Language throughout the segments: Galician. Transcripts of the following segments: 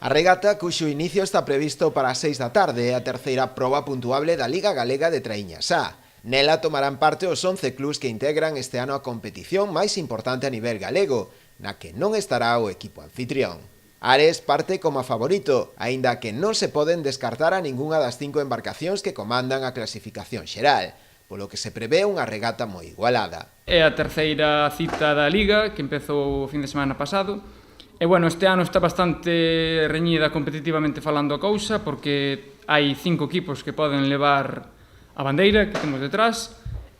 A regata, cuxo inicio está previsto para as 6 da tarde, é a terceira proba puntuable da Liga Galega de Traíñas A. Nela tomarán parte os 11 clubs que integran este ano a competición máis importante a nivel galego, na que non estará o equipo anfitrión. Ares parte como favorito, aínda que non se poden descartar a ningunha das 5 embarcacións que comandan a clasificación xeral, polo que se prevé unha regata moi igualada. É a terceira cita da Liga, que empezou o fin de semana pasado. E, bueno, este ano está bastante reñida competitivamente falando a cousa, porque hai 5 equipos que poden levar a bandeira que temos detrás.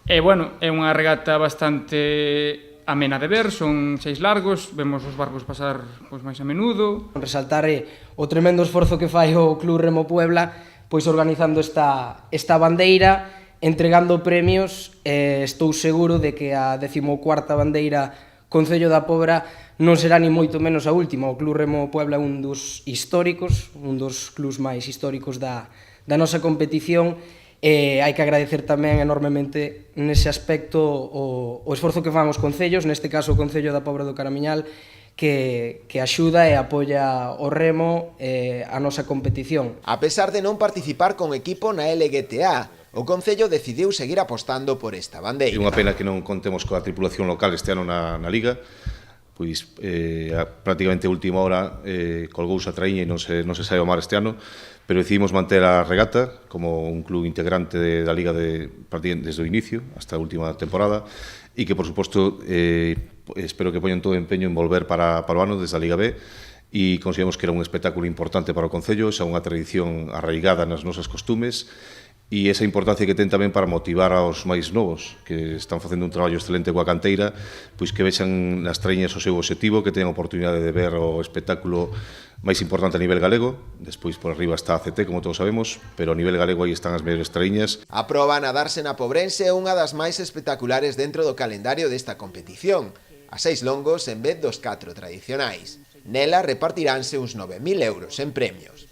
E, bueno, é unha regata bastante amena de ver, son 6 largos, vemos os barcos pasar máis a menudo. Resaltar o tremendo esforzo que fai o Club Remo Puebla organizando esta bandeira, entregando premios. Estou seguro de que a 14ª bandeira Concello da Pobra non será ni moito menos a última. O Club Remo Puebla é un dos históricos, un dos clubs máis históricos da nosa competición. Hai que agradecer tamén enormemente nese aspecto o esforzo que fan os concellos, neste caso o Concello da Pobra do Caramiñal, que axuda e apoia o remo a nosa competición. A pesar de non participar con equipo na LGTA, o Concello decidiu seguir apostando por esta bandeira. É unha pena que non contemos coa tripulación local este ano na Liga, pois prácticamente a última hora colgouse a traíña e non se sae ao mar este ano, pero decidimos manter a regata como un club integrante da Liga desde o inicio hasta a última temporada e que, por suposto, espero que poñan todo o empeño en volver para o ano desde a Liga B e consideramos que era un espectáculo importante para o Concello, esa é unha tradición arraigada nas nosas costumes e esa importancia que ten tamén para motivar aos máis novos, que están facendo un traballo excelente coa canteira, pois que vexan nas traíñas o seu obxectivo, que teñan a oportunidade de ver o espectáculo máis importante a nivel galego. Despois por arriba está a CT, como todos sabemos, pero a nivel galego aí están as mellores traíñas. A proba a nadarse na Pobrense é unha das máis espectaculares dentro do calendario desta competición, a 6 longos en vez dos 4 tradicionais. Nela repartiránse uns 9.000 euros en premios.